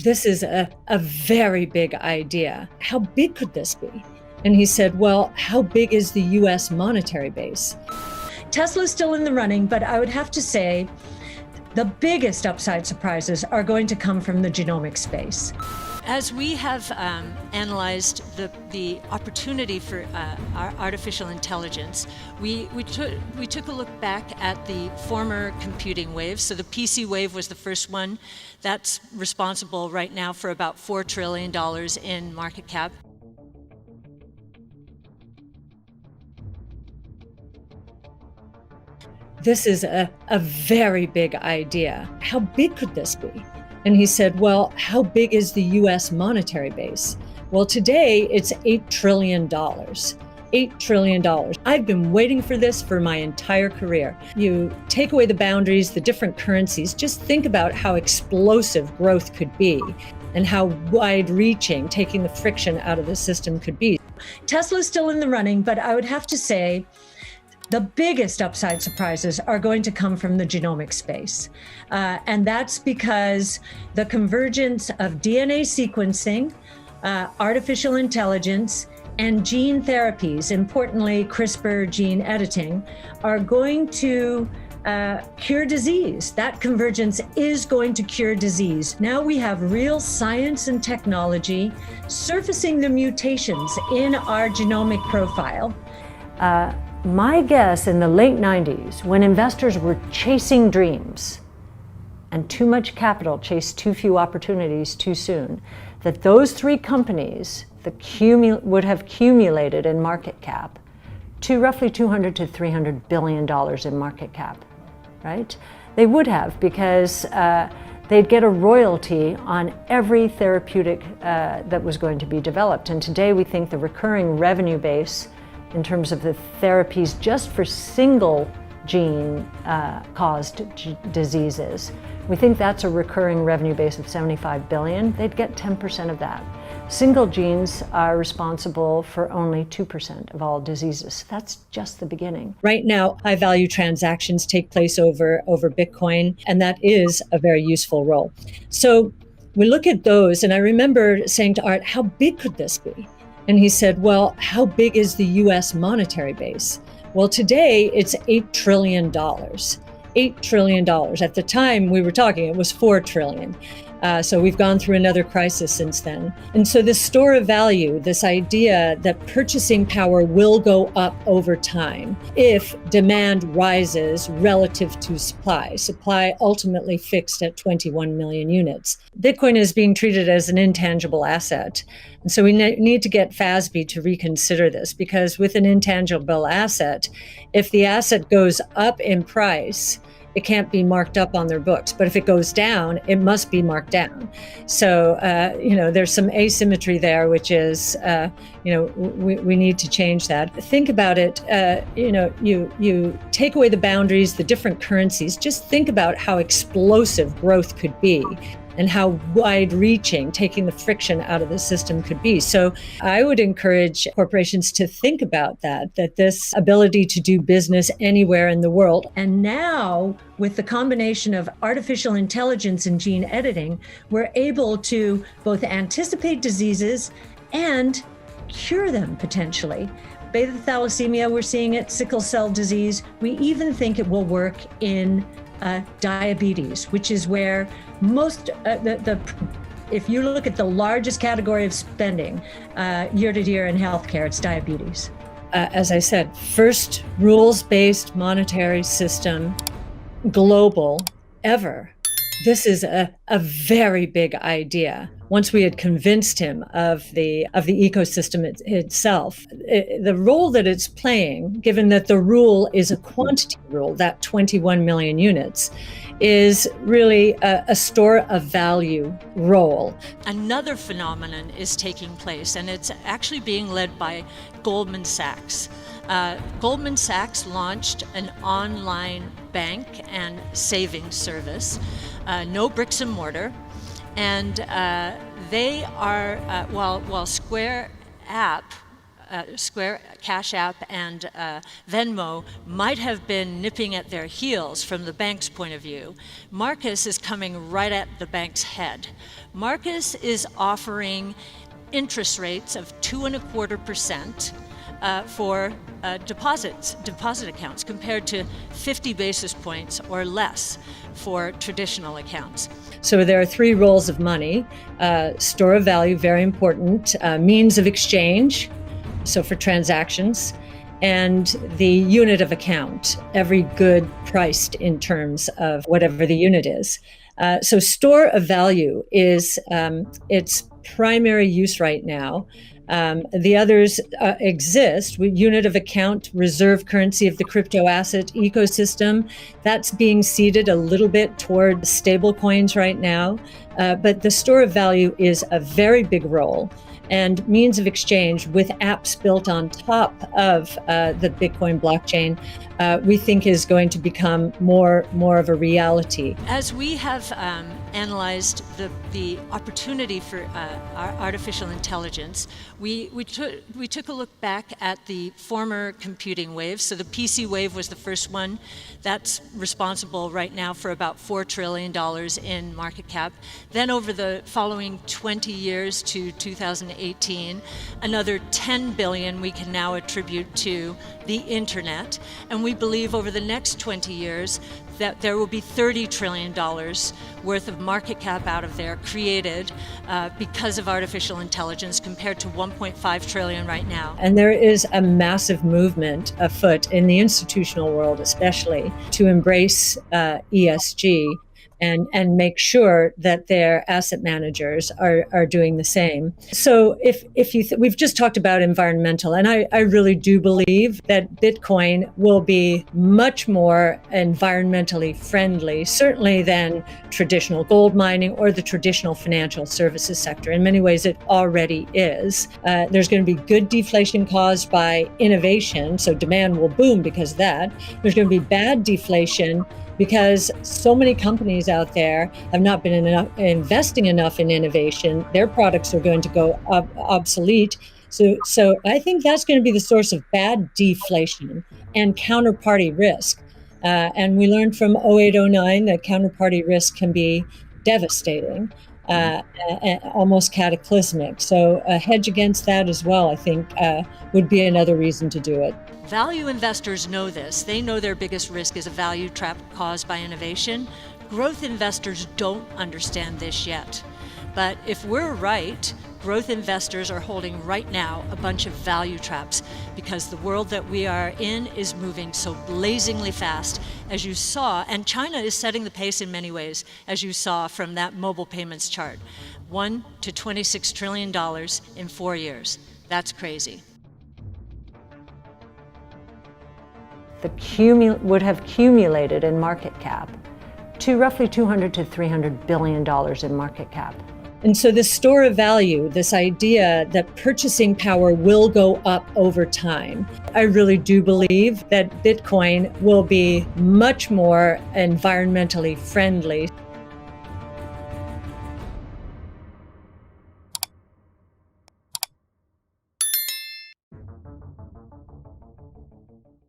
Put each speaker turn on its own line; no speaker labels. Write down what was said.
This is a very big idea. How big could this be? And he said, well, how big is the US monetary base? Tesla's still in the running, but I would have to say the biggest upside surprises are going to come from the genomic space.
As we have analyzed the opportunity for our artificial intelligence, we took a look back at the former computing waves. So the PC wave was the first one. That's responsible right now for about $4 trillion in market cap.
This is a very big idea. How big could this be? And he said, well, how big is the US monetary base? Well, today it's $8 trillion. $8 trillion. I've been waiting for this for my entire career. You take away the boundaries, the different currencies, just think about how explosive growth could be and how wide-reaching taking the friction out of the system could be. Tesla's still in the running, but I would have to say the biggest upside surprises are going to come from the genomic space. And that's because the convergence of DNA sequencing, artificial intelligence, and gene therapies, importantly CRISPR gene editing, are going to cure disease. That convergence is going to cure disease. Now we have real science and technology surfacing the mutations in our genomic profile. My guess in the late 90s, when investors were chasing dreams and too much capital chased too few opportunities too soon, that those three companies would have accumulated in market cap to roughly $200 to $300 billion in market cap, right? They would have, because they'd get a royalty on every therapeutic that was going to be developed. And today we think the recurring revenue base in terms of the therapies just for single gene caused diseases, we think that's a recurring revenue base of 75 billion. They'd get 10% of that. Single genes are responsible for only 2% of all diseases. That's just the beginning. Right now, high value transactions take place over Bitcoin, and that is a very useful role. So we look at those, and I remember saying to Art, how big could this be? And he said, well, how big is the US monetary base? Well, today it's $8 trillion. $8 trillion. At the time we were talking, it was $4 trillion. So we've gone through another crisis since then. And so this store of value, this idea that purchasing power will go up over time if demand rises relative to supply ultimately fixed at 21 million units. Bitcoin is being treated as an intangible asset. And so we need to get FASB to reconsider this, because with an intangible asset, if the asset goes up in price, it can't be marked up on their books. But if it goes down, it must be marked down. So, there's some asymmetry there, which is, we need to change that. Think about it, you take away the boundaries, the different currencies, just think about how explosive growth could be and how wide-reaching taking the friction out of the system could be. So I would encourage corporations to think about that this ability to do business anywhere in the world. And now, with the combination of artificial intelligence and gene editing, we're able to both anticipate diseases and cure them potentially. Beta thalassemia, we're seeing it, sickle cell disease. We even think it will work in diabetes, which is where most, if you look at the largest category of spending year to year in healthcare, it's diabetes. As I said, first rules-based monetary system, global, ever. This is a very big idea. Once we had convinced him of the ecosystem itself, the role that it's playing, given that the rule is a quantity rule, that 21 million units, is really a store of value role.
Another phenomenon is taking place, and it's actually being led by Goldman Sachs. Goldman Sachs launched an online bank and savings service, no bricks and mortar, and they are, while Square app Square, Cash App, and Venmo might have been nipping at their heels from the bank's point of view, Marcus is coming right at the bank's head. Marcus is offering interest rates of 2.25% for deposit accounts, compared to 50 basis points or less for traditional accounts.
So there are three roles of money: store of value, very important, means of exchange, so for transactions, and the unit of account, every good priced in terms of whatever the unit is. So store of value is its primary use right now. The others exist. Unit of account, reserve currency of the crypto asset ecosystem, that's being seeded a little bit toward stable coins right now. But the store of value is a very big role, and means of exchange with apps built on top of the Bitcoin blockchain, we think is going to become more of a reality.
As we have analyzed the opportunity for artificial intelligence, we took a look back at the former computing waves. So the PC wave was the first one. That's responsible right now for about $4 trillion in market cap. Then over the following 20 years to 2018, another 10 billion we can now attribute to the internet. And we believe over the next 20 years that there will be $30 trillion worth of market cap out of there created because of artificial intelligence, compared to 1.5 trillion right now.
And there is a massive movement afoot in the institutional world, especially, to embrace ESG and make sure that their asset managers are doing the same. So we've just talked about environmental, and I really do believe that Bitcoin will be much more environmentally friendly, certainly than traditional gold mining or the traditional financial services sector. In many ways, it already is. There's going to be good deflation caused by innovation, so demand will boom because of that. There's going to be bad deflation because so many companies out there have not been investing enough in innovation. Their products are going to go obsolete. So I think that's going to be the source of bad deflation and counterparty risk. And we learned from 0809 that counterparty risk can be devastating, almost cataclysmic. So a hedge against that as well, I think, would be another reason to do it.
Value investors know this. They know their biggest risk is a value trap caused by innovation. Growth investors don't understand this yet. But if we're right, growth investors are holding right now a bunch of value traps, because the world that we are in is moving so blazingly fast, as you saw, and China is setting the pace in many ways, as you saw from that mobile payments chart. $1 to $26 trillion in 4 years. That's crazy.
Would have accumulated in market cap to roughly $200 to $300 billion in market cap. And so the store of value, this idea that purchasing power will go up over time, I really do believe that Bitcoin will be much more environmentally friendly.